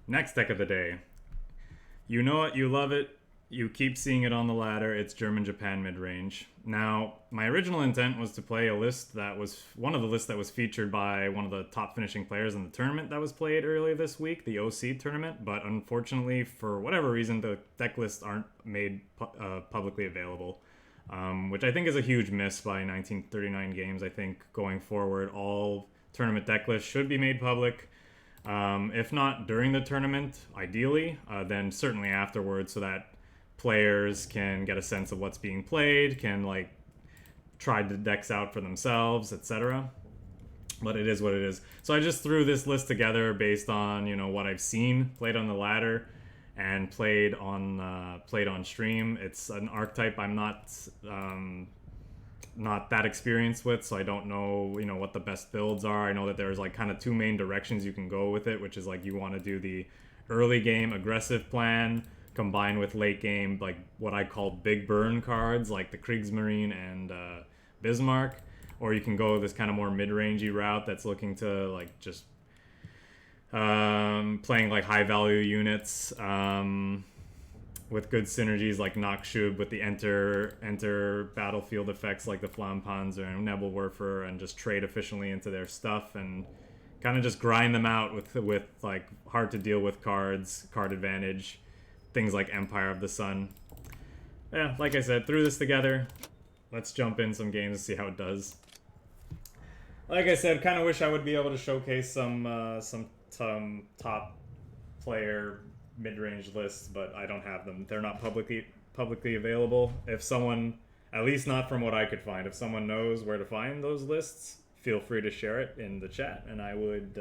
Next deck of the day. You know it, you love it, you keep seeing it on the ladder, it's German-Japan mid-range. Now, my original intent was to play a list that was one of the lists that was featured by one of the top finishing players in the tournament that was played earlier this week, the OC tournament, but unfortunately, for whatever reason, the deck lists aren't made publicly available. Which I think is a huge miss by 1939 Games. I think going forward, all tournament deck lists should be made public. If not during the tournament, ideally, then certainly afterwards, so that players can get a sense of what's being played, can like try the decks out for themselves, etc. But it is what it is. So I just threw this list together based on what I've seen played on the ladder and played on stream. It's an archetype I'm not that experienced with, so I don't know what the best builds are. I know that there's like kind of two main directions you can go with it, which is like you want to do the early game aggressive plan combined with late game like what I call big burn cards like the Kriegsmarine and Bismarck, or you can go this kind of more mid-rangey route that's looking to like just playing like high value units with good synergies like NACHSCHUB with the enter battlefield effects like the FLAMMPANZER and NEBELWERFER, and just trade efficiently into their stuff and kind of just grind them out with like hard to deal with cards, card advantage, things like Empire of the Sun. Yeah, like I said, threw this together. Let's jump in some games and see how it does. Like I said, kind of wish I would be able to showcase some top player mid-range lists, but I don't have them. They're not publicly available. If someone, at least not from what I could find, if someone knows where to find those lists, feel free to share it in the chat, and I would,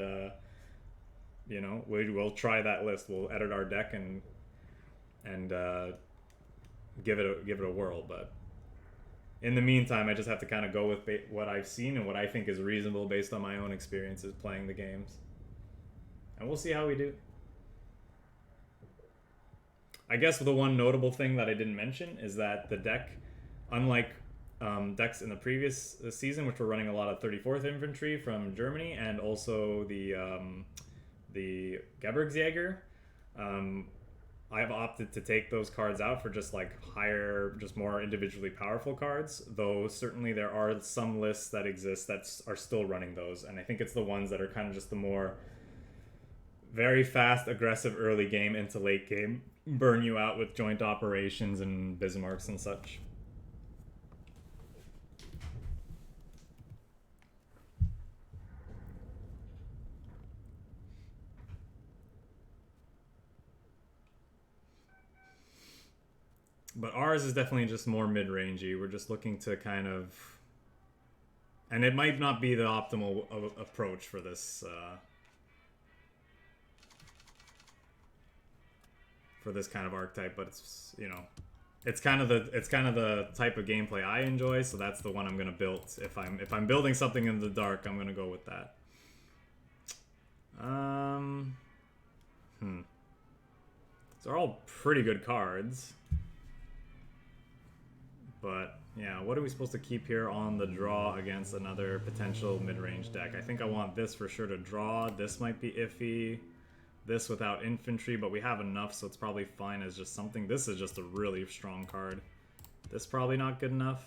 we'll try that list. We'll edit our deck and give it a whirl. But in the meantime, I just have to kind of go with what I've seen and what I think is reasonable based on my own experiences playing the games, and we'll see how we do. I guess the one notable thing that I didn't mention is that the deck, unlike decks in the previous season, which were running a lot of 34th Infantry from Germany and also the Gebirgsjäger, I've opted to take those cards out for just like higher, just more individually powerful cards, though certainly there are some lists that exist that are still running those, and I think it's the ones that are kind of just the more very fast, aggressive early game into late game, burn you out with joint operations and Bismarcks and such. But ours is definitely just more mid-rangey. We're just looking to kind of... And it might not be the optimal approach for this... for this kind of archetype, but it's it's kind of the type of gameplay I enjoy, so that's the one I'm gonna build. If I'm building something in the dark, I'm gonna go with that. These are all pretty good cards, but yeah, what are we supposed to keep here on the draw against another potential mid-range deck? I think I want this for sure to draw. This might be iffy. This without infantry, but we have enough, so it's probably fine as just something. This is just a really strong card. This probably not good enough.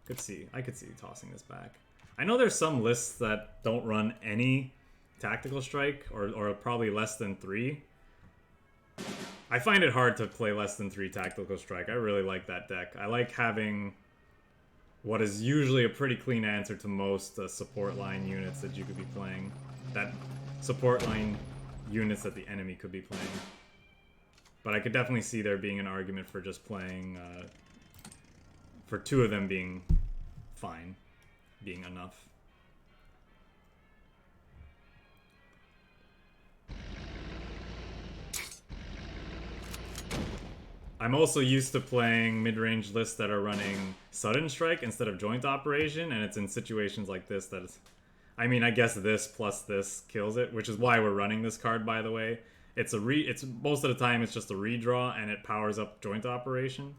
I could see tossing this back. I know there's some lists that don't run any tactical strike, or probably less than 3. I find it hard to play less than 3 tactical strike. I really like that deck. I like having what is usually a pretty clean answer to most support line units that you could be playing. That support line units that the enemy could be playing. But I could definitely see there being an argument for just playing, for 2 of them being fine, being enough. I'm also used to playing mid-range lists that are running sudden strike instead of joint operation, and it's in situations like this that is... I mean, I guess this plus this kills it, which is why we're running this card, by the way. It's most of the time it's just a redraw, and it powers up joint operation.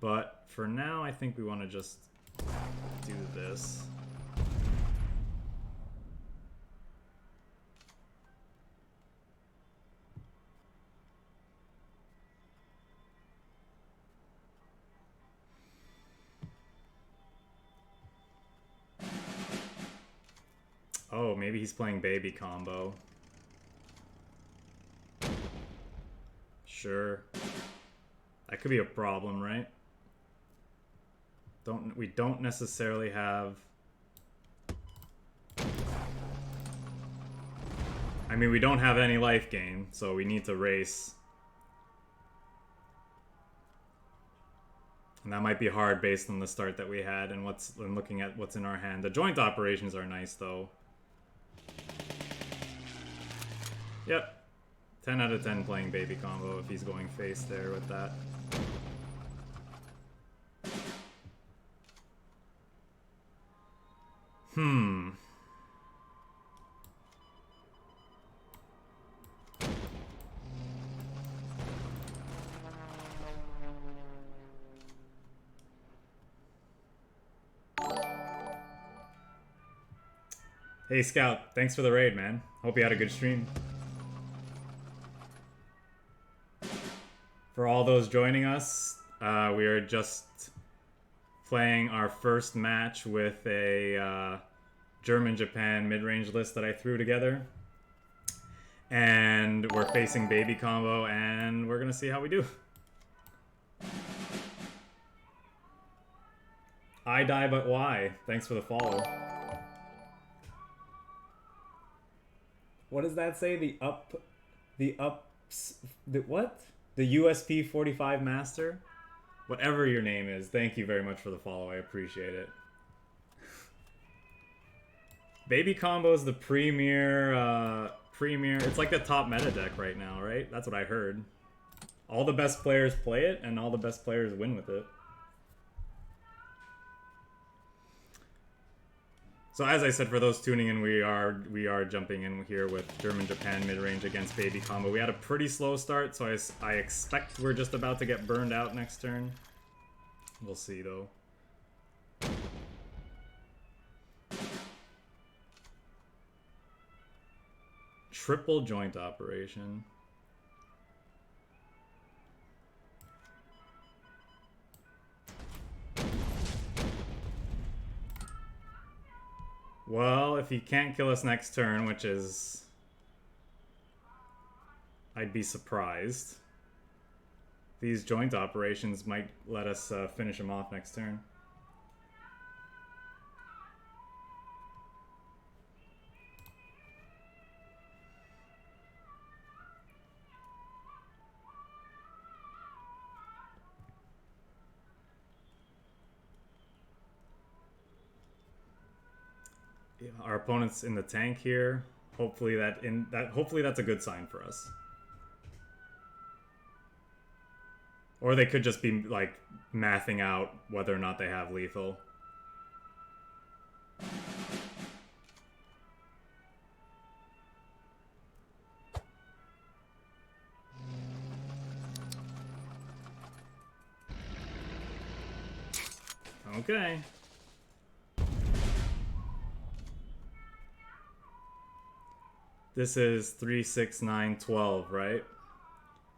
But for now, I think we want to just do this. Oh, maybe he's playing baby combo. Sure. That could be a problem, right? We don't necessarily have... I mean, we don't have any life gain, so we need to race. And that might be hard based on the start that we had and looking at what's in our hand. The joint operations are nice, though. Yep. 10 out of 10 playing baby combo if he's going face there with that. Hey Scout, thanks for the raid, man. Hope you had a good stream. For all those joining us, we are just playing our first match with a German-Japan mid-range list that I threw together. And we're facing baby combo, and we're gonna see how we do. I die, but why? Thanks for the follow. What does that say? The what? The USP 45 Master? Whatever your name is, thank you very much for the follow. I appreciate it. Baby combo is the premier, it's like the top meta deck right now, right? That's what I heard. All the best players play it, and all the best players win with it. So as I said, for those tuning in, we are jumping in here with German-Japan mid-range against baby combo. We had a pretty slow start, so I expect we're just about to get burned out next turn. We'll see, though. Triple joint operation. Well, if he can't kill us next turn, which is... I'd be surprised. These joint operations might let us finish him off next turn. Our opponent's in the tank here. Hopefully that's a good sign for us. Or they could just be like mathing out whether or not they have lethal. Okay. This is 3, 6, 9, 12, right?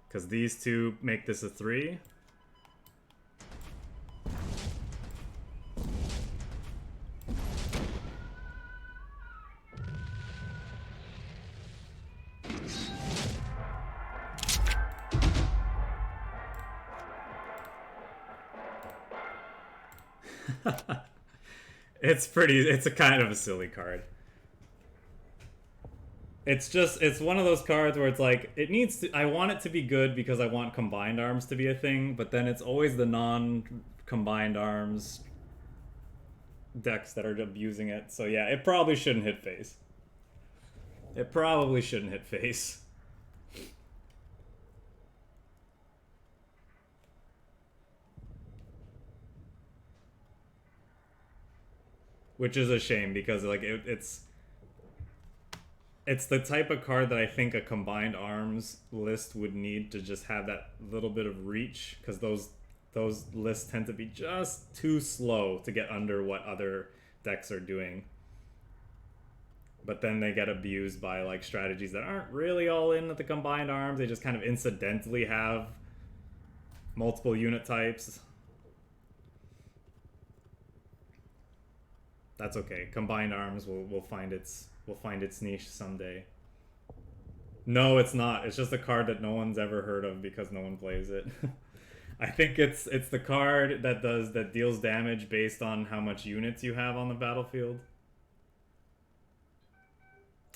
Because these two make this a 3. It's a kind of a silly card. It's one of those cards where it's like, I want it to be good because I want combined arms to be a thing, but then it's always the non-combined arms decks that are abusing it. So yeah, it probably shouldn't hit face. It probably shouldn't hit face. Which is a shame because like it's the type of card that I think a combined arms list would need to just have that little bit of reach, because those lists tend to be just too slow to get under what other decks are doing. But then they get abused by like strategies that aren't really all in with the combined arms. They just kind of incidentally have multiple unit types. That's okay. Combined arms will find its will find its niche someday. No, it's not. It's just a card that no one's ever heard of because no one plays it. I think it's the card that deals damage based on how much units you have on the battlefield.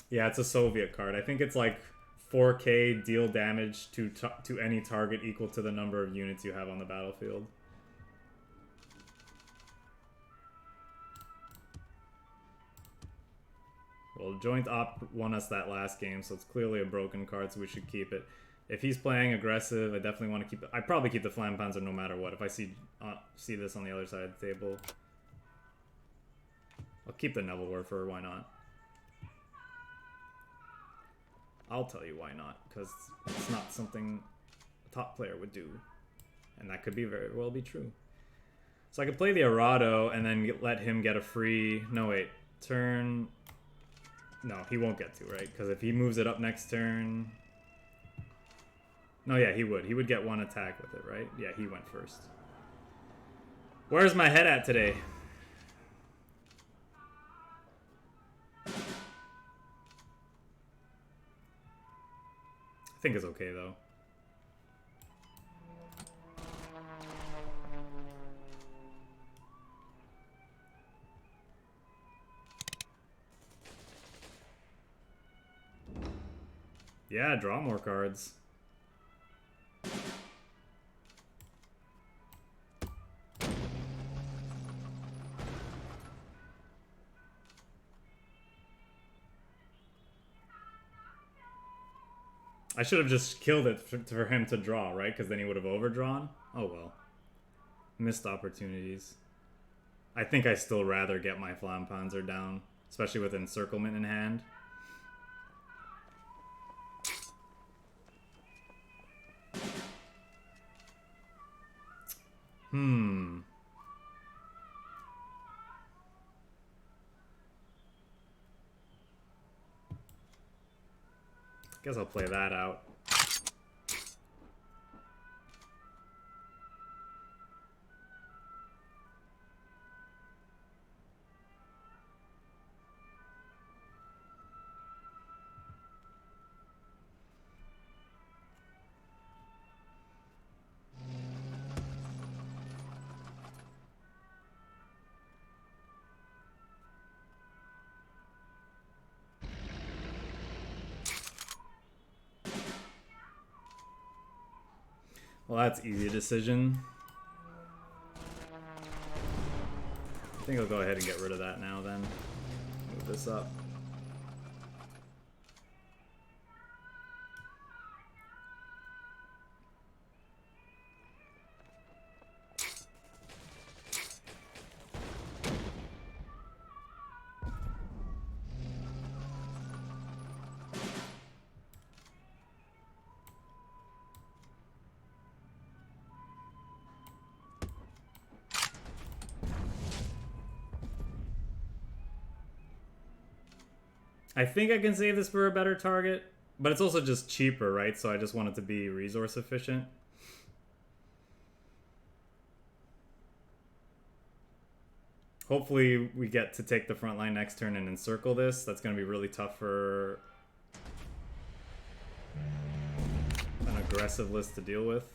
Yeah, it's a Soviet card. I think it's like 4K deal damage to any target equal to the number of units you have on the battlefield. Well, Joint Op won us that last game, so it's clearly a broken card, so we should keep it. If he's playing aggressive, I definitely want to keep it. I'd probably keep the FLAMMPANZER no matter what. If I see this on the other side of the table, I'll keep the NEBELWERFER. Why not? I'll tell you why not, because it's not something a top player would do, and that could be very well be true. So I could play the ARADO and then let him get a free. No wait, turn. No, he won't get to, right? Because if he moves it up next turn... No, yeah, he would. He would get one attack with it, right? Yeah, he went first. Where's my head at today? I think it's okay, though. Yeah, draw more cards. I should have just killed it for him to draw, right? Because then he would have overdrawn. Oh well. Missed opportunities. I think I still rather get my FLAMMPANZER down, especially with Encirclement in hand. Guess I'll play that out. Well, that's easy decision. I think I'll go ahead and get rid of that now then. Move this up. I think I can save this for a better target, but it's also just cheaper, right? So I just want it to be resource efficient. Hopefully we get to take the front line next turn and encircle this. That's going to be really tough for an aggressive list to deal with.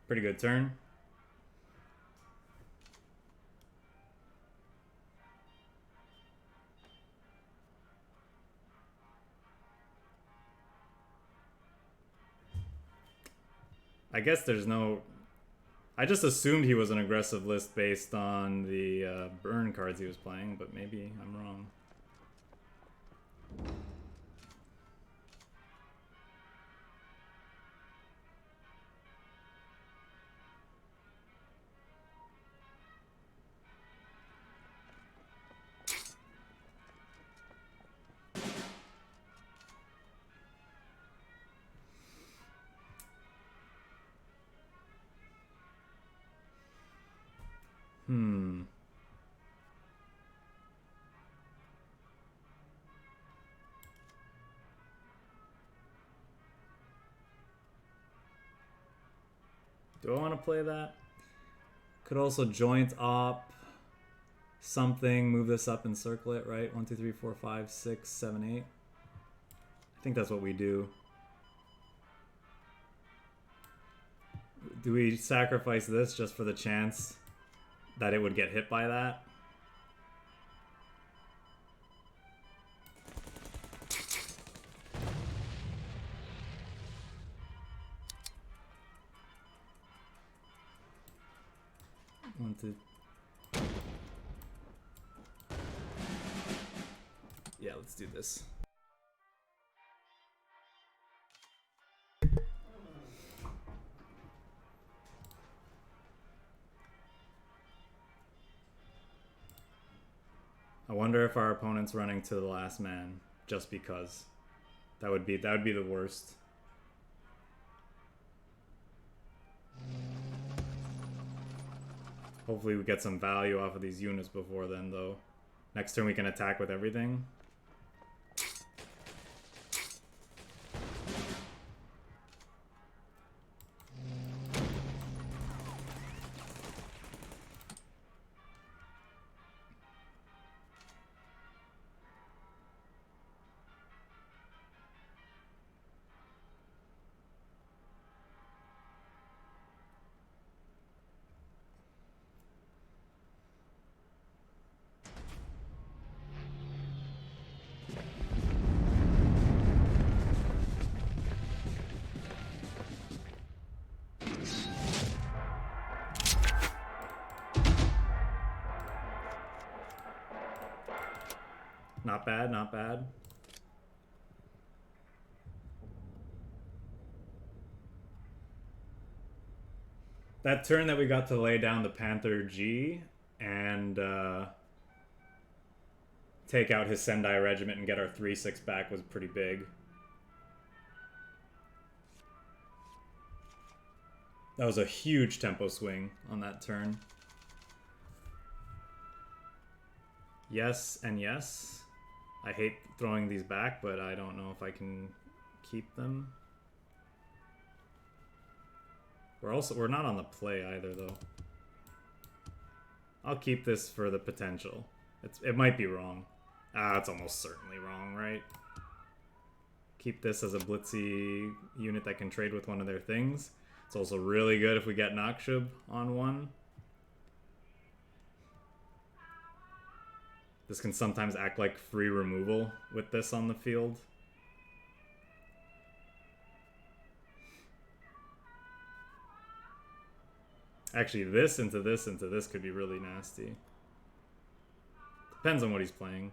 Pretty good turn. I guess there's no... I just assumed he was an aggressive list based on the burn cards he was playing, but maybe I'm wrong. Do I want to play that? Could also joint op something, move this up and circle it, right? 1, 2, 3, 4, 5, 6, 7, 8. I think that's what we do. Do we sacrifice this just for the chance that it would get hit by that? One, two. Yeah, let's do this. I wonder if our opponent's running to the last man just because. That would be the worst. Hopefully we get some value off of these units before then, though. Next turn we can attack with everything. Not bad, not bad. That turn that we got to lay down the Panther G and take out his Sendai Regiment and get our 3-6 back was pretty big. That was a huge tempo swing on that turn. Yes and yes. I hate throwing these back, but I don't know if I can keep them. We're not on the play either, though. I'll keep this for the potential. It might be wrong. Ah, it's almost certainly wrong, right? Keep this as a blitzy unit that can trade with one of their things. It's also really good if we get NACHSCHUB on one. This can sometimes act like free removal with this on the field. Actually, this into this into this could be really nasty. Depends on what he's playing.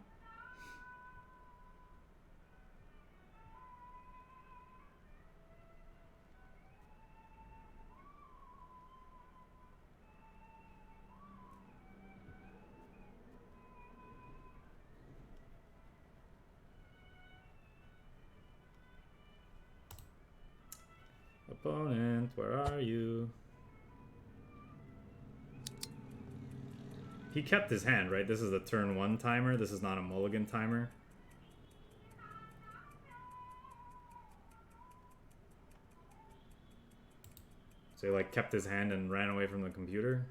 Opponent, where are you? He kept his hand, right? This is a turn 1 timer. This is not a mulligan timer. So he like kept his hand and ran away from the computer.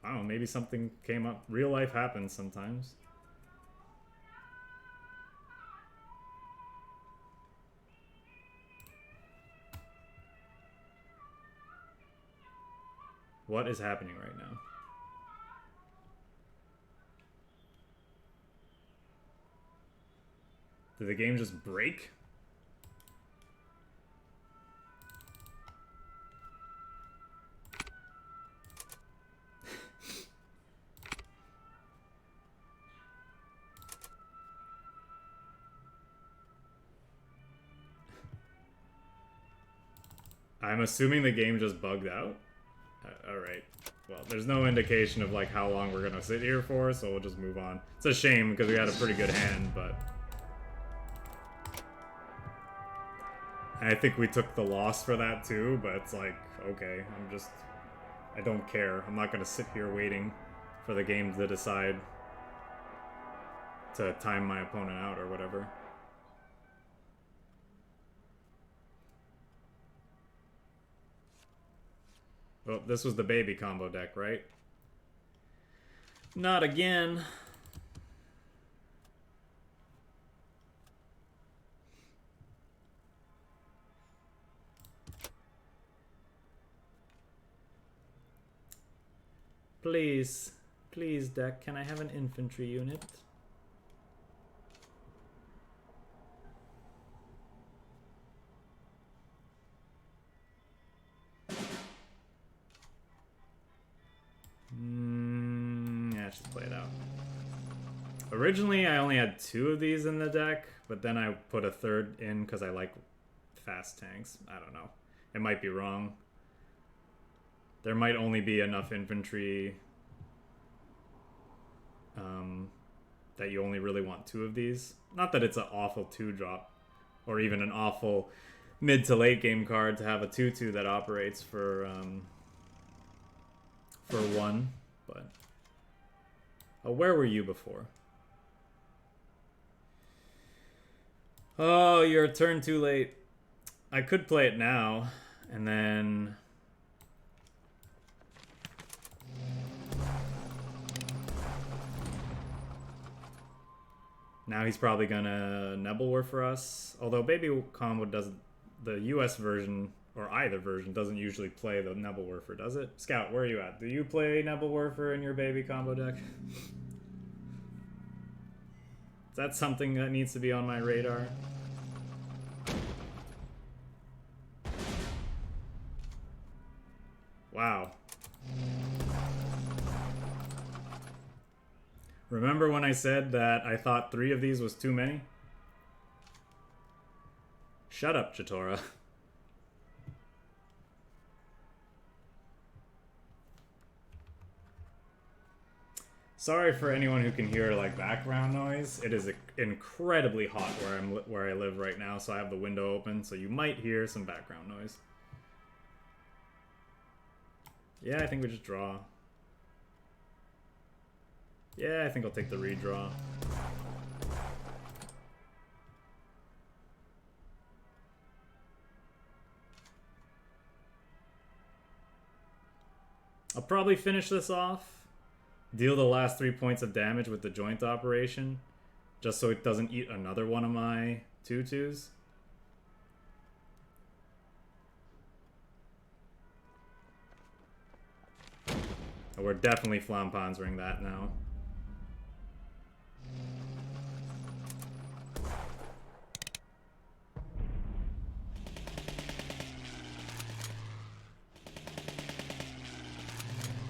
I don't know, maybe something came up. Real life happens sometimes. What is happening right now? Did the game just break? I'm assuming the game just bugged out. Alright. Well, there's no indication of like how long we're gonna sit here for, so we'll just move on. It's a shame because we had a pretty good hand, but I think we took the loss for that too, but it's like, okay, I don't care. I'm not gonna sit here waiting for the game to decide to time my opponent out or whatever. Oh, this was the baby combo deck, right? Not again. Please, please, deck, can I have an infantry unit? Yeah, just play it out. Originally, I only had 2 of these in the deck, but then I put a 3rd in because I like fast tanks. I don't know. It might be wrong. There might only be enough infantry that you only really want 2 of these. Not that it's an awful 2-drop, or even an awful mid to late game card to have a 2/2 that operates for 1, but where were you before? Oh, you're a turn too late. I could play it now, and then now he's probably gonna Nebelwerfer us. Although Baby Combo doesn't, the US version, or either version, doesn't usually play the Nebelwerfer, does it? Scout, where are you at? Do you play Nebelwerfer in your Baby Combo deck? Is that something that needs to be on my radar? Wow. Remember when I said that I thought 3 of these was too many? Shut up, Chitora. Sorry for anyone who can hear like background noise. It is incredibly hot where I live right now, so I have the window open, so you might hear some background noise. Yeah, I think we just draw. Yeah, I think I'll take the redraw. I'll probably finish this off. Deal the last 3 points of damage with the joint operation, just so it doesn't eat another one of my 2/2s. Oh, we're definitely FLAMMPANZERing that now.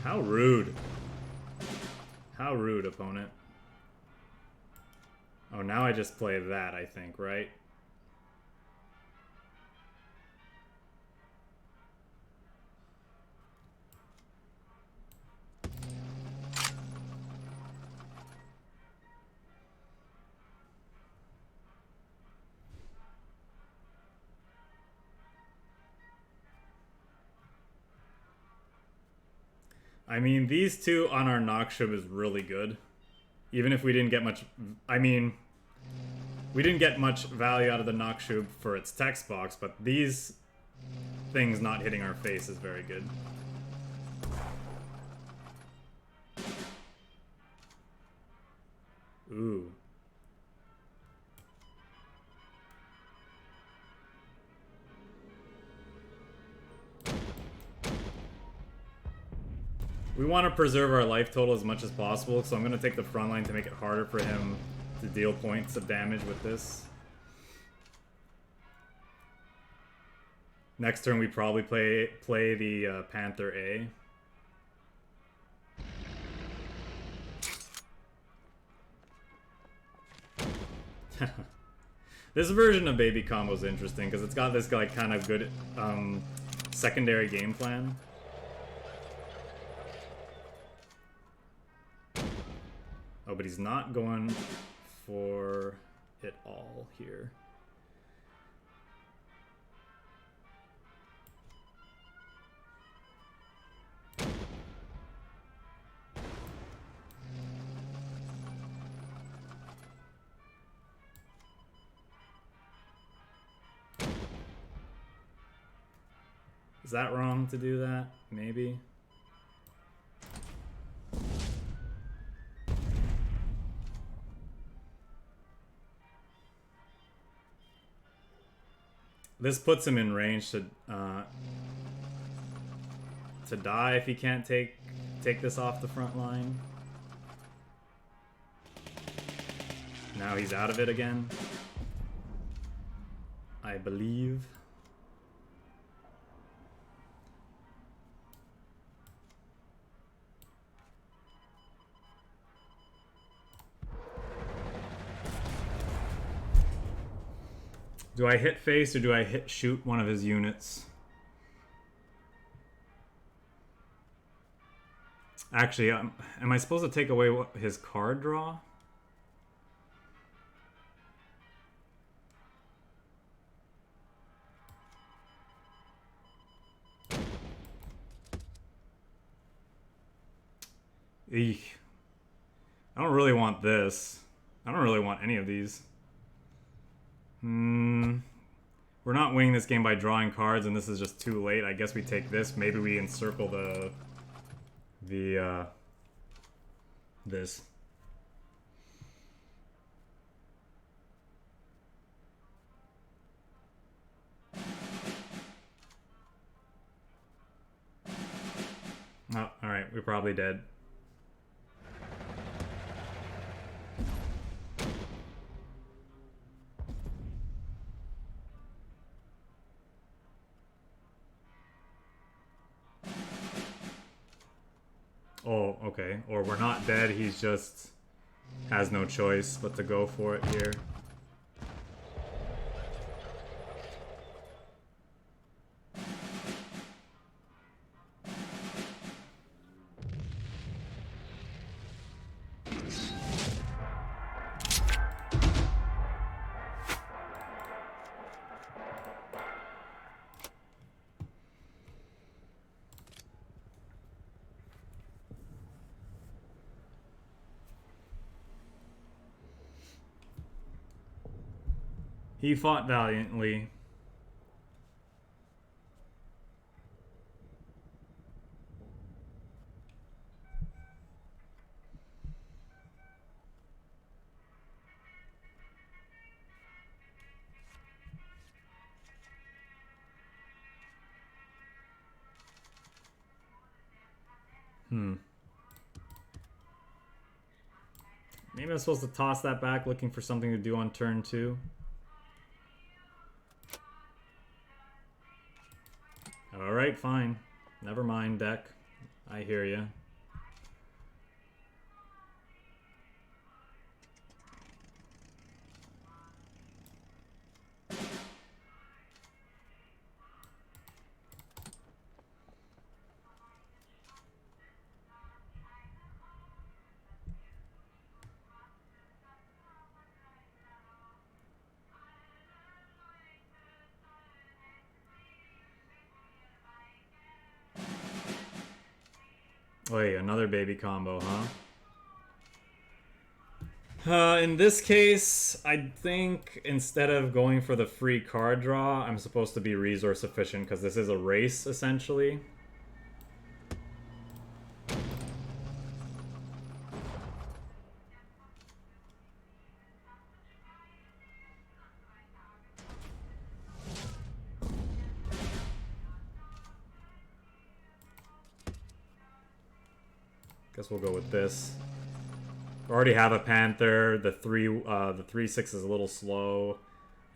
How rude. How rude, opponent. Oh, now I just play that, I think, right? I mean, these 2 on our NACHSCHUB is really good. Even if we didn't get much... I mean, we didn't get much value out of the NACHSCHUB for its text box, but these things not hitting our face is very good. Ooh. We want to preserve our life total as much as possible, so I'm going to take the front line to make it harder for him to deal points of damage with this. Next turn we probably play the Panther A. This version of Baby Combo is interesting because it's got this like kind of good secondary game plan. Oh, but he's not going for it all here. Is that wrong to do that? Maybe. This puts him in range to die if he can't take this off the front line. Now he's out of it again, I believe. Do I hit face or do I shoot one of his units? Actually, am I supposed to take away his card draw? Eek. I don't really want this. I don't really want any of these. We're not winning this game by drawing cards, and this is just too late. I guess we take this. Maybe we encircle this. Oh, alright, we're probably dead. Oh, okay. Or we're not dead, he's just has no choice but to go for it here. He fought valiantly. Maybe I'm supposed to toss that back looking for something to do on turn 2. Alright, fine. Never mind, deck. I hear ya. Wait, another baby combo, huh? In this case, I think instead of going for the free card draw, I'm supposed to be resource efficient because this is a race, essentially. Guess we'll go with this. We already have a Panther. The 3/6 is a little slow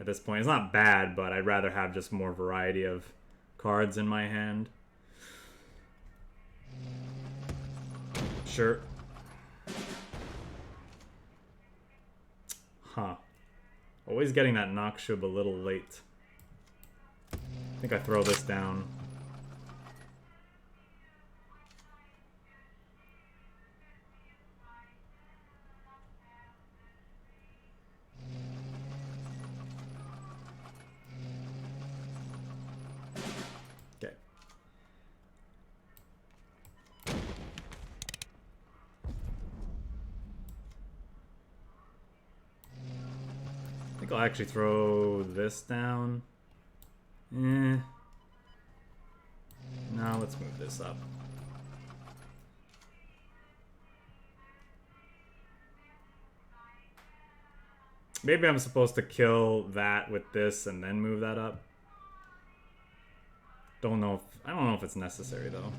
at this point. It's not bad, but I'd rather have just more variety of cards in my hand. Sure. Huh. Always getting that NACHSCHUB a little late. I think I throw this down. I think I'll actually throw this down. Now let's move this up. Maybe I'm supposed to kill that with this and then move that up. I don't know if it's necessary though.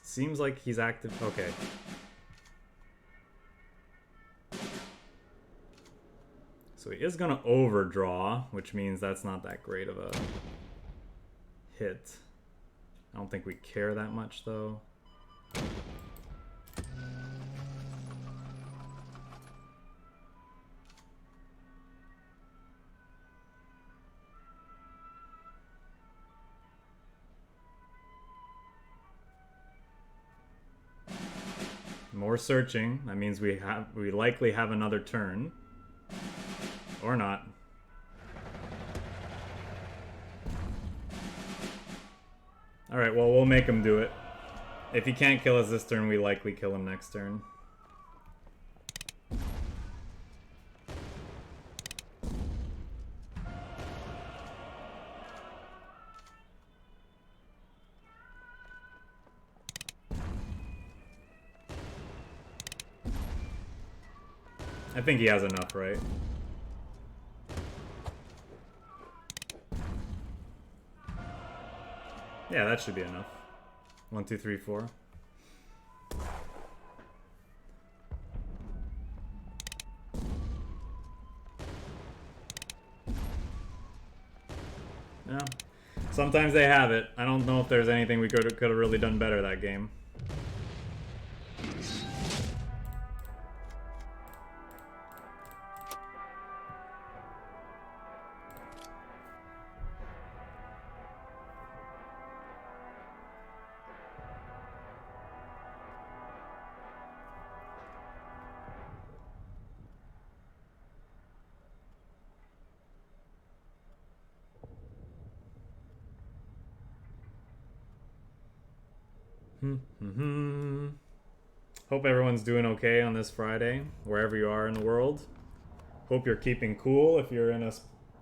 Seems like he's active. Okay. So he is going to overdraw, which means that's not that great of a hit. I don't think we care that much, though. More searching. That means we likely have another turn. Or not. Alright, well, we'll make him do it. If he can't kill us this turn, we likely kill him next turn. I think he has enough, right? Yeah, that should be enough. 1, 2, 3, 4. Yeah. Sometimes they have it. I don't know if there's anything we could have really done better that game. Hope everyone's doing okay on this Friday, wherever you are in the world. Hope you're keeping cool if you're in a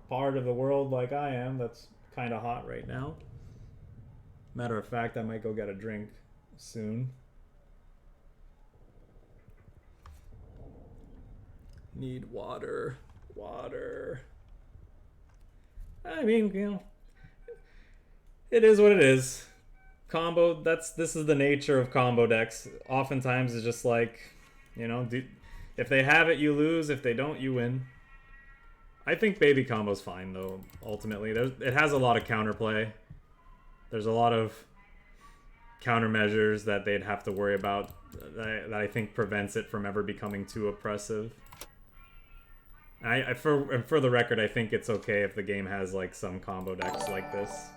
part of the world like I am that's kind of hot right now. Matter of fact, I might go get a drink soon. Need water. Water. I mean, you know, it is what it is. Combo, this is the nature of combo decks. Oftentimes it's just like, you know, if they have it, you lose. If they don't, you win. I think baby combo's fine, though, ultimately. It has a lot of counterplay. There's a lot of countermeasures that they'd have to worry about that I think prevents it from ever becoming too oppressive. For the record, I think it's okay if the game has, like, some combo decks like this.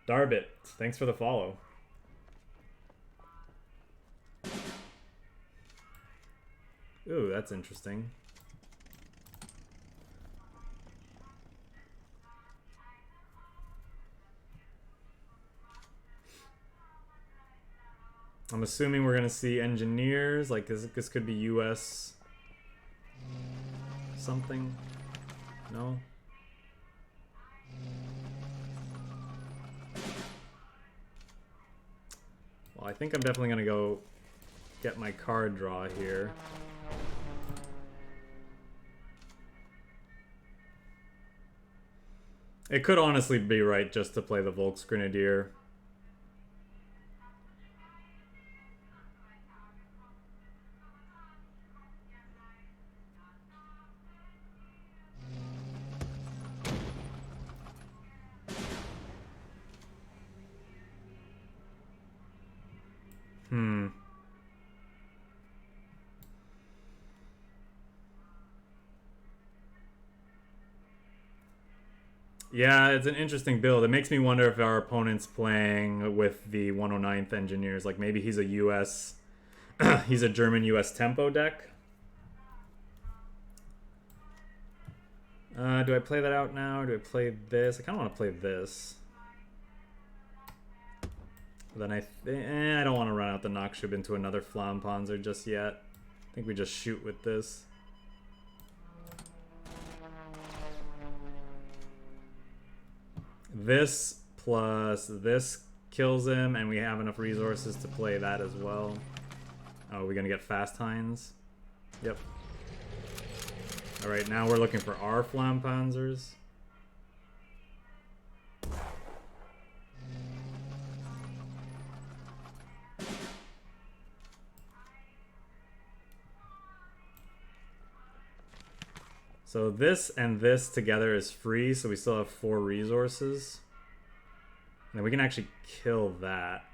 Darbit, thanks for the follow. Ooh, that's interesting. I'm assuming we're gonna see engineers, like this could be US something. No? Well, I think I'm definitely gonna go get my card draw here. It could honestly be right just to play the VOLKSGRENADIER. Yeah, it's an interesting build. It makes me wonder if our opponent's playing with the 109th Engineers. Like maybe he's a US, he's a German US tempo deck. Do I play that out now, or do I play this? I kind of want to play this. Then I don't want to run out the NACHSCHUB into another FLAMMPANZER just yet. I think we just shoot with this. This plus this kills him, and we have enough resources to play that as well. Oh, are we gonna get fast Hinds? Yep. Alright, now we're looking for our FLAMMPANZERs. So this and this together is free, so we still have 4 resources. And then we can actually kill that.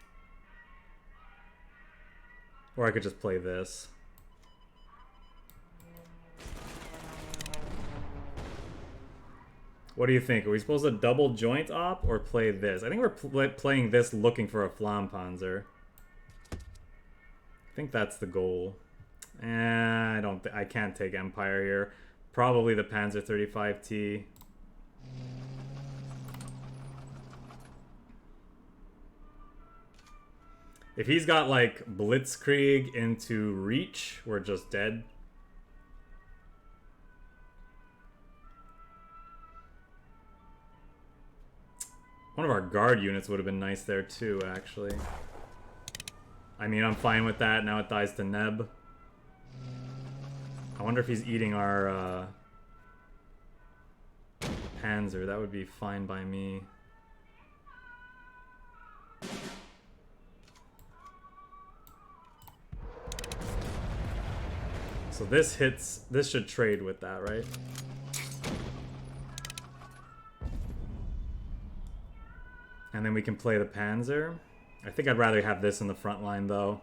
Or I could just play this. What do you think? Are we supposed to double joint op or play this? I think we're playing this looking for a FLAMMPANZER. I think that's the goal. I can't take Empire here. Probably the Panzer 35T. If he's got like Blitzkrieg into Reach, we're just dead. One of our guard units would have been nice there too, actually. I mean, I'm fine with that. Now it dies to Neb. I wonder if he's eating our Panzer. That would be fine by me. So this hits, this should trade with that, right? And then we can play the Panzer. I think I'd rather have this in the front line though.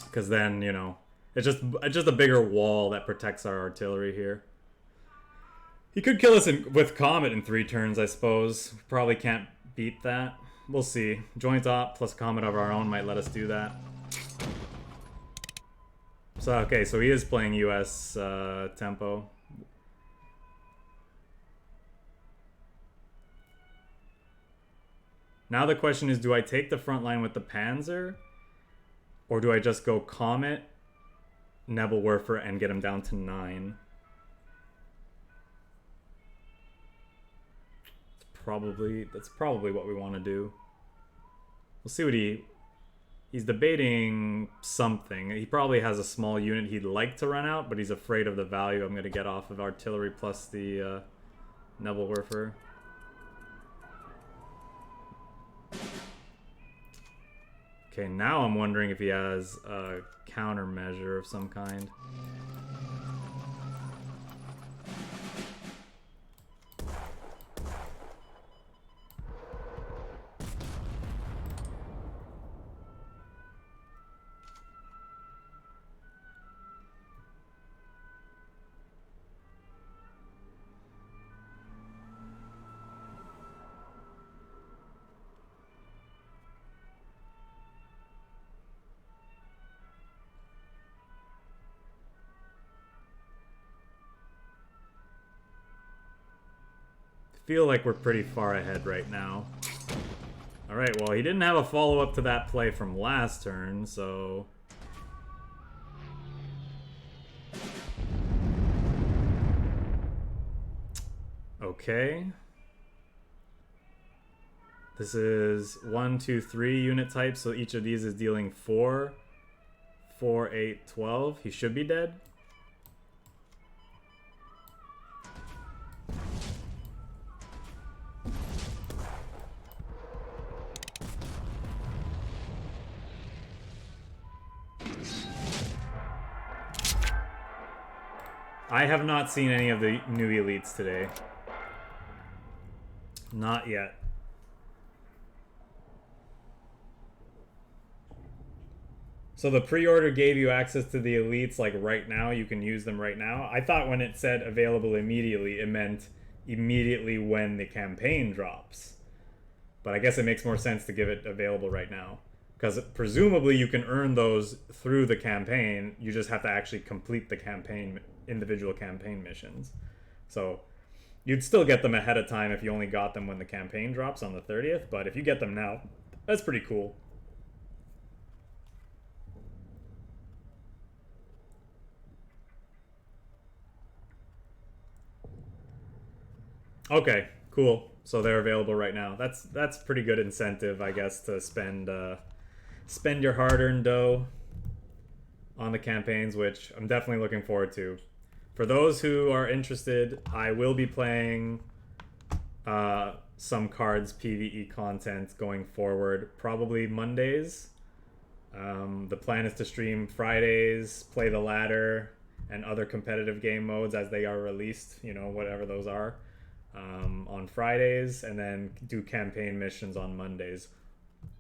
Because then, you know, it's just a bigger wall that protects our artillery here. He could kill us with Comet in 3 turns, I suppose. Probably can't beat that. We'll see. Joint op plus Comet of our own might let us do that. So, okay, so he is playing US tempo. Now the question is, do I take the front line with the Panzer? Or do I just go Comet, NEBELWERFER, and get him down to 9? That's probably what we want to do. We'll see what he's debating something. He probably has a small unit he'd like to run out, but he's afraid of the value I'm going to get off of artillery plus the NEBELWERFER. Okay, now I'm wondering if he has a countermeasure of some kind. Feel like we're pretty far ahead right now. Alright, well, he didn't have a follow-up to that play from last turn, so... Okay. This is 1, 2, 3 unit types, so each of these is dealing 4. 4, 8, 12. He should be dead. I have not seen any of the new elites today. Not yet. So the pre-order gave you access to the elites like right now. You can use them right now. I thought when it said available immediately, it meant immediately when the campaign drops. But I guess it makes more sense to give it available right now. Because presumably you can earn those through the campaign. You just have to actually complete the campaign individual campaign missions. So you'd still get them ahead of time if you only got them when the campaign drops on the 30th, but if you get them now, that's pretty cool. Okay, cool. So they're available right now. That's pretty good incentive, I guess, to spend your hard-earned dough on the campaigns, which I'm definitely looking forward to. For those who are interested, I will be playing some cards PvE content going forward, probably Mondays. The plan is to stream Fridays, play the ladder, and other competitive game modes as they are released, you know, whatever those are, on Fridays, and then do campaign missions on Mondays.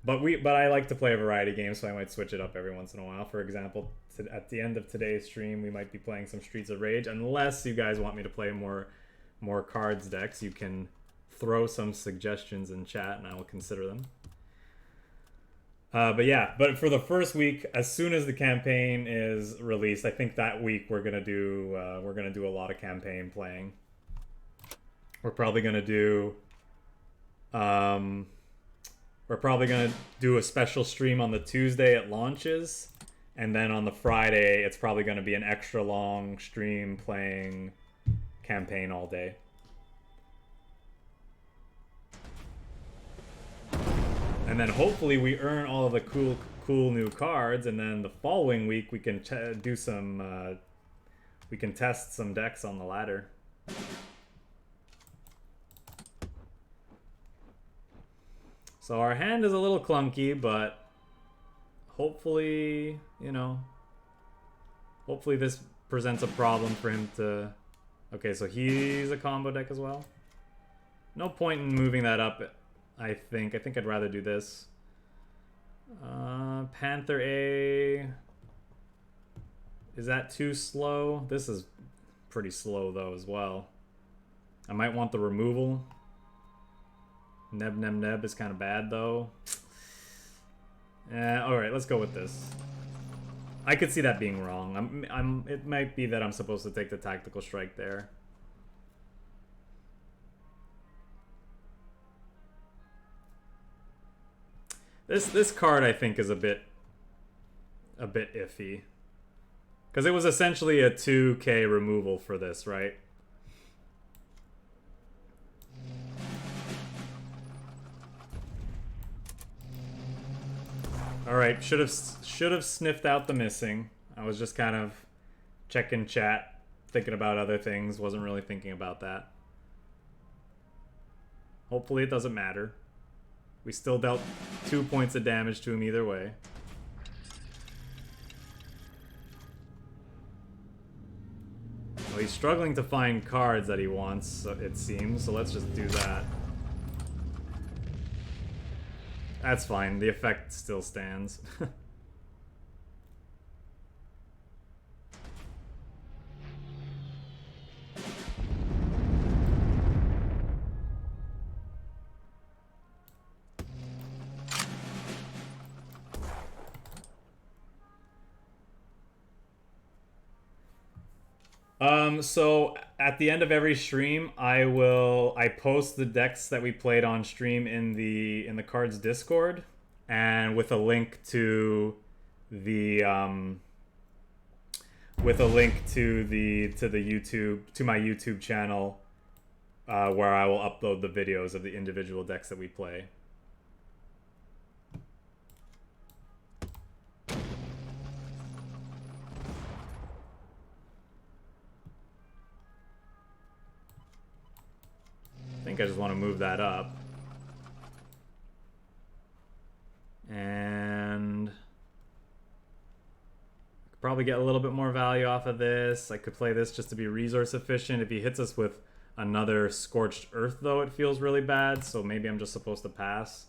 But I like to play a variety of games, so I might switch it up every once in a while. For example, at the end of today's stream, we might be playing some Streets of Rage. Unless you guys want me to play more cards decks, you can throw some suggestions in chat, and I will consider them. But yeah, but for the first week, as soon as the campaign is released, I think that week we're gonna do a lot of campaign playing. We're probably gonna do a special stream on the Tuesday it launches, and then on the Friday it's probably gonna be an extra long stream playing campaign all day. And then hopefully we earn all of the cool new cards, and then the following week we can do some we can test some decks on the ladder. So our hand is a little clunky, but hopefully, you know, hopefully this presents a problem for him to... Okay, so he's a combo deck as well. No point in moving that up, I think. I think I'd rather do this. Panther A... Is that too slow? This is pretty slow, though, as well. I might want the removal. Neb is kind of bad, though. Alright, let's go with this. I could see that being wrong. It might be that I'm supposed to take the tactical strike there. This card, I think, is a bit iffy. Because it was essentially a 2k removal for this, right? Alright, should have sniffed out the missing. I was just kind of checking chat, thinking about other things, wasn't really thinking about that. Hopefully it doesn't matter. We still dealt 2 points of damage to him either way. Well, he's struggling to find cards that he wants, it seems, so let's just do that. That's fine, the effect still stands. So at the end of every stream, I post the decks that we played on stream in the Cards Discord, and with a link to the YouTube, to my YouTube channel, where I will upload the videos of the individual decks that we play. I think I just want to move that up. And I could probably get a little bit more value off of this. I could play this just to be resource efficient. If he hits us with another Scorched Earth, though, it feels really bad. So maybe I'm just supposed to pass.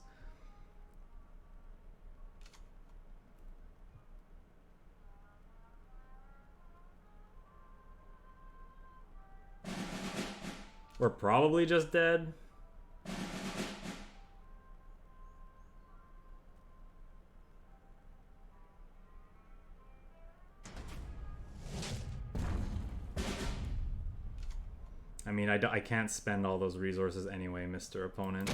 We're probably just dead. I mean, I can't spend all those resources anyway, Mr. Opponent.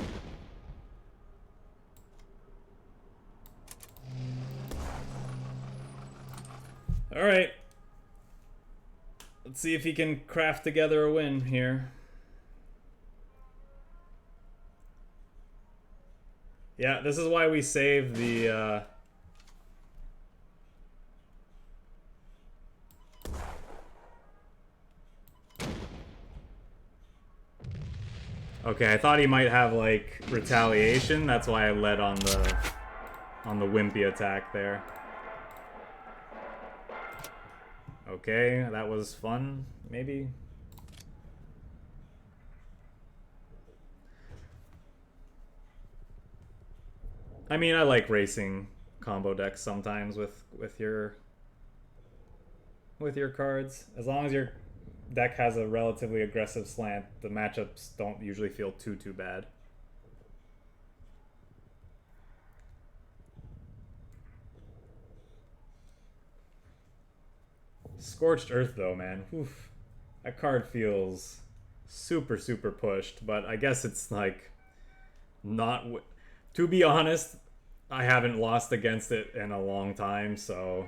Alright. Let's see if he can craft together a win here. Yeah, this is why we save the... Okay, I thought he might have, like, retaliation. That's why I led on the wimpy attack there. Okay, that was fun, maybe. I mean, I like racing combo decks sometimes with your cards. As long as your deck has a relatively aggressive slant, the matchups don't usually feel too bad. Scorched Earth though, man. Oof. That card feels super pushed, but I guess it's like not... To be honest, I haven't lost against it in a long time, so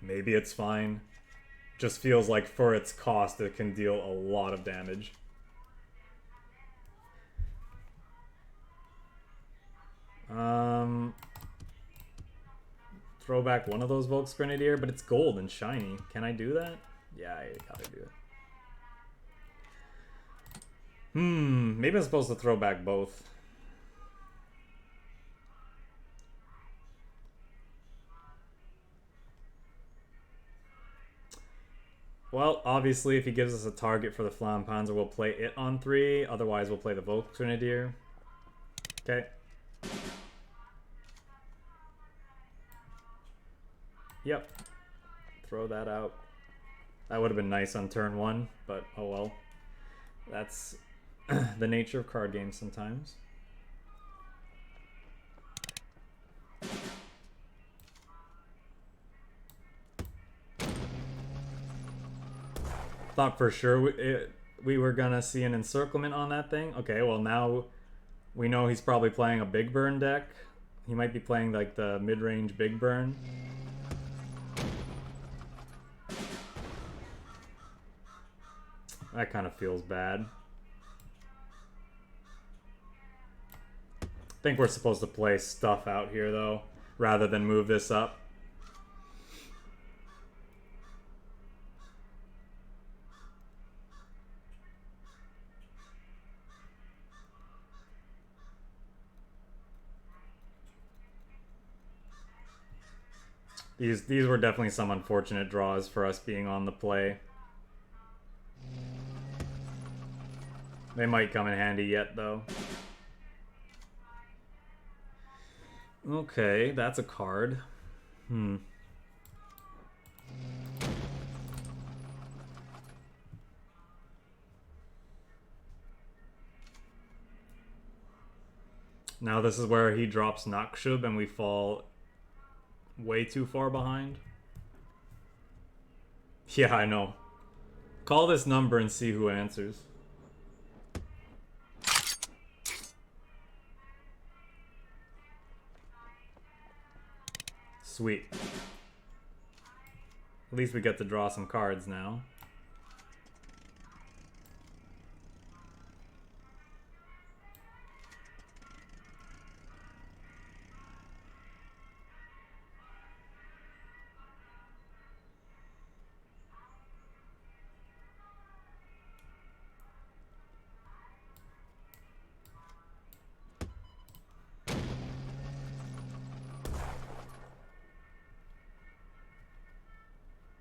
maybe it's fine. Just feels like for its cost, it can deal a lot of damage. Throw back one of those VOLKSGRENADIER, but it's gold and shiny. Can I do that? Yeah, I gotta do it. Maybe I'm supposed to throw back both. Well, obviously, if he gives us a target for the FLAMMPANZER, we'll play it on 3. Otherwise, we'll play the VOLKSGRENADIER. Okay. Yep. Throw that out. That would have been nice on turn 1, but oh well. That's the nature of card games sometimes. Thought for sure we were gonna see an encirclement on that thing. Okay, well now we know he's probably playing a big burn deck. He might be playing like the mid-range big burn. That kind of feels bad. I think we're supposed to play stuff out here though, rather than move this up. These were definitely some unfortunate draws for us being on the play. They might come in handy yet, though. Okay, that's a card. Now this is where he drops NACHSCHUB and we fall way too far behind. Yeah, I know. Call this number and see who answers. Sweet. At least we get to draw some cards now.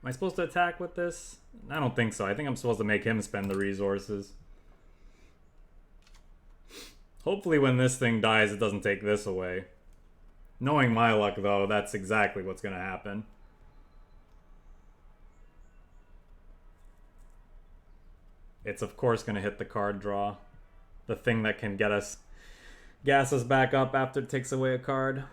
Am I supposed to attack with this? I don't think so. I think I'm supposed to make him spend the resources. Hopefully when this thing dies, it doesn't take this away. Knowing my luck, though, that's exactly what's going to happen. It's, of course, going to hit the card draw. The thing that can get us... gas us back up after it takes away a card.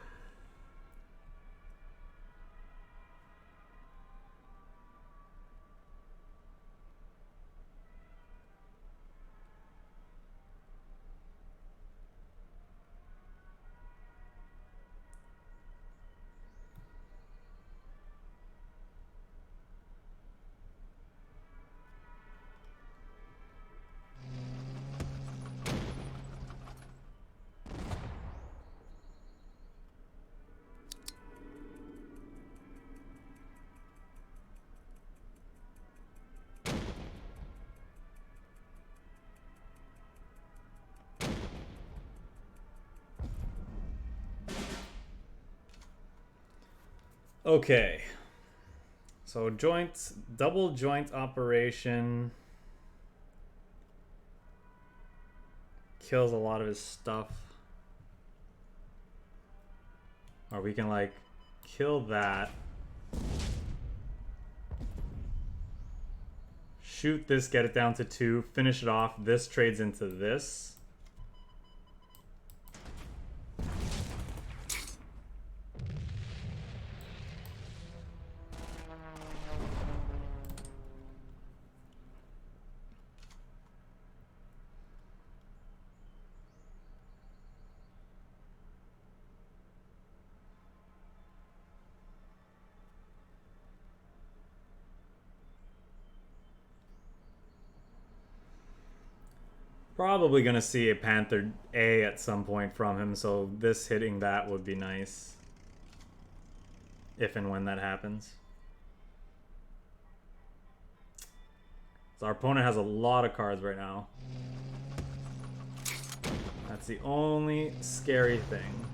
Okay. So joint, double joint operation kills a lot of his stuff. Or we can like kill that. Shoot this, get it down to 2, finish it off. This trades into this. Probably gonna see a Panther A at some point from him, so this hitting that would be nice. If and when that happens. So our opponent has a lot of cards right now. That's the only scary thing.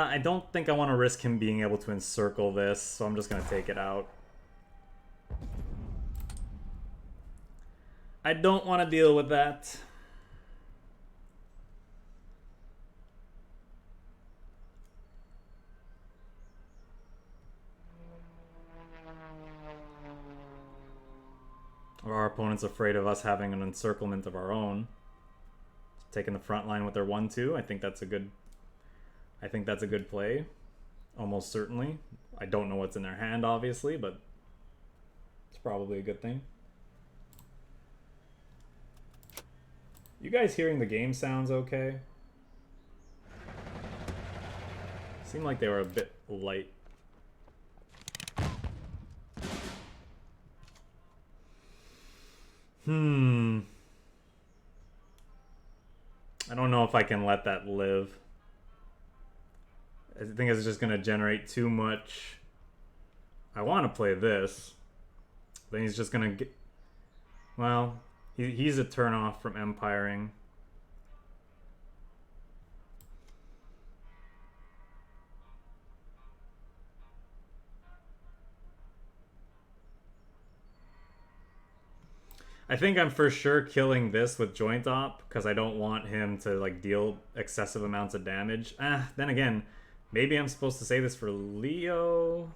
I don't think I want to risk him being able to encircle this, so I'm just going to take it out. I don't want to deal with that. Or our opponent's afraid of us having an encirclement of our own. Taking the front line with their 1-2. I think that's a good play. Almost certainly. I don't know what's in their hand, obviously, but it's probably a good thing. You guys hearing the game sounds okay? Seemed like they were a bit light. I don't know if I can let that live. I think it's just going to generate too much. I want to play this. Then he's just going to get... Well, he's a turn off from empiring. I think I'm for sure killing this with joint op because I don't want him to like deal excessive amounts of damage. Then again, maybe I'm supposed to say this for Leo,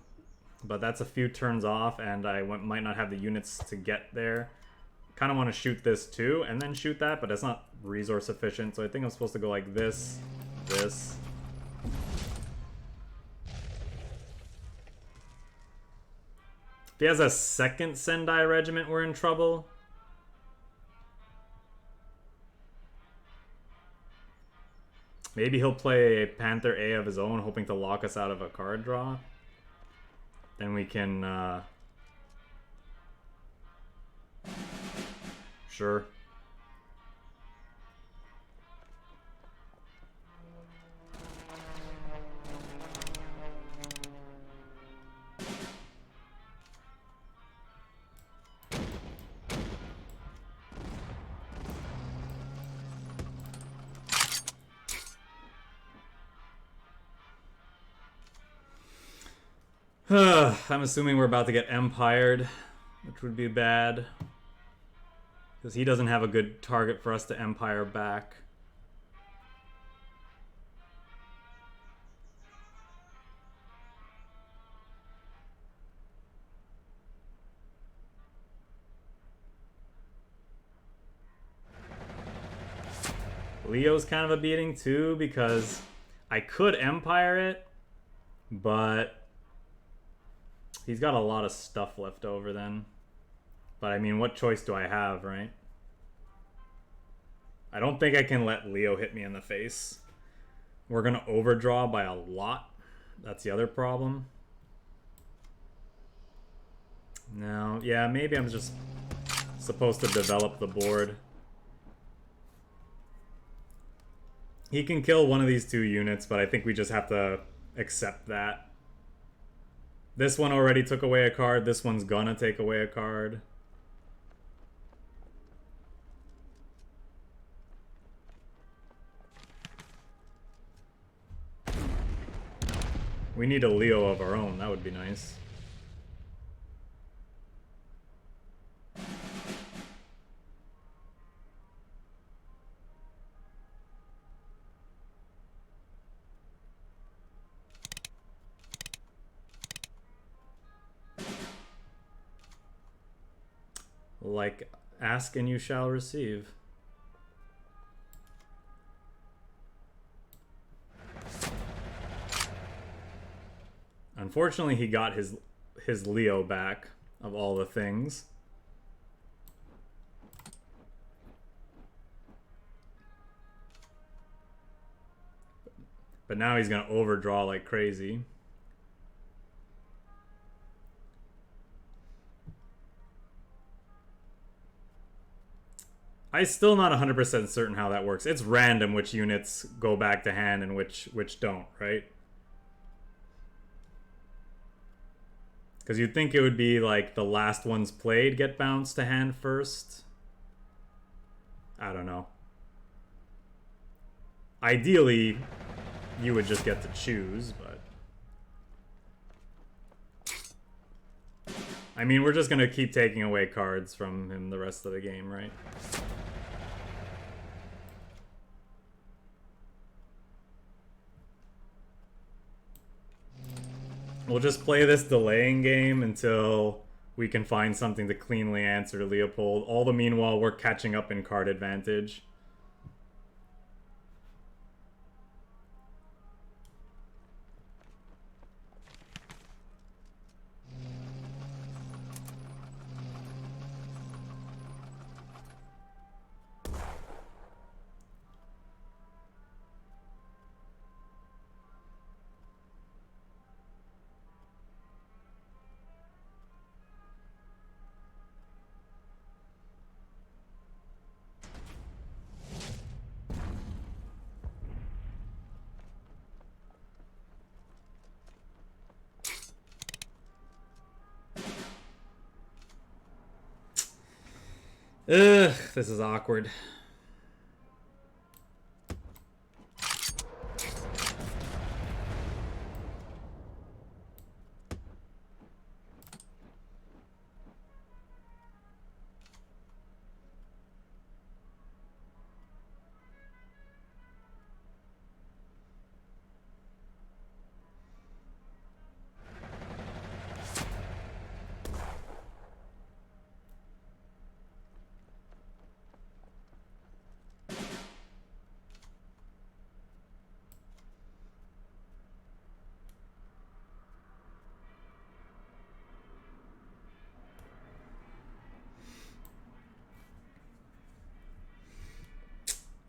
but that's a few turns off and I might not have the units to get there. Kind of want to shoot this too and then shoot that, but it's not resource efficient, so I think I'm supposed to go like this, this. If he has a second Sendai Regiment, we're in trouble. Maybe he'll play a Panther A of his own, hoping to lock us out of a card draw. Then we can... Sure. I'm assuming we're about to get empired, which would be bad. Because he doesn't have a good target for us to empire back. Leo's kind of a beating too, because I could empire it, but he's got a lot of stuff left over then. But I mean, what choice do I have, right? I don't think I can let Leo hit me in the face. We're gonna overdraw by a lot. That's the other problem. Now, yeah, maybe I'm just supposed to develop the board. He can kill one of these two units, but I think we just have to accept that. This one already took away a card. This one's gonna take away a card. We need a Leo of our own. That would be nice. Like, ask and you shall receive. Unfortunately, he got his Leo back, of all the things. But now he's gonna overdraw like crazy. I'm still not 100% certain how that works. It's random which units go back to hand and which don't, right? Because you'd think it would be like the last ones played get bounced to hand first. I don't know. Ideally, you would just get to choose, but... I mean, we're just gonna keep taking away cards from him the rest of the game, right? We'll just play this delaying game until we can find something to cleanly answer to Leopold. All the meanwhile, we're catching up in card advantage. Ugh, this is awkward.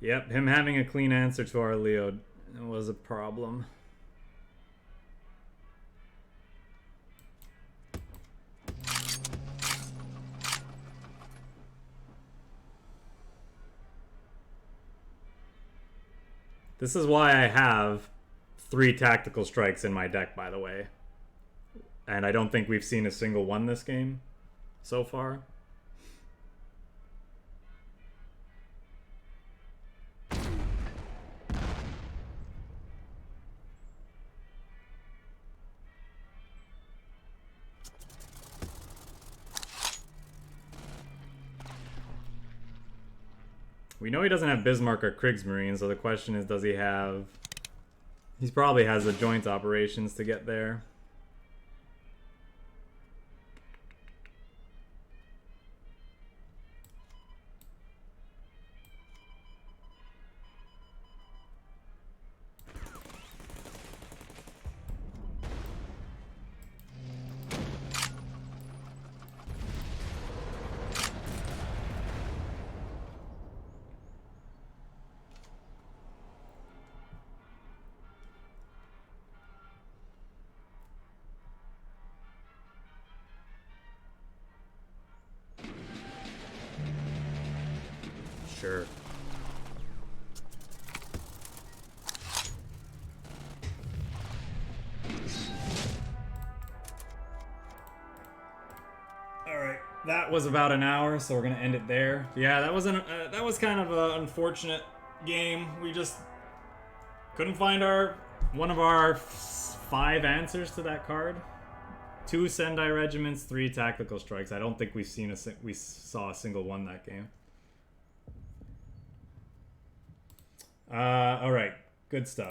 Yep, him having a clean answer to our Leo was a problem. This is why I have 3 tactical strikes in my deck, by the way. And I don't think we've seen a single one this game so far. We know he doesn't have Bismarck or Kriegsmarine, so the question is, does he have... He probably has the joint operations to get there. that was about an hour, so we're gonna end it there. Yeah, that was kind of an unfortunate game. We just couldn't find one of our 5 answers to that card. 2 Sendai regiments, 3 tactical strikes. I don't think we saw a single one that game. All right, good stuff.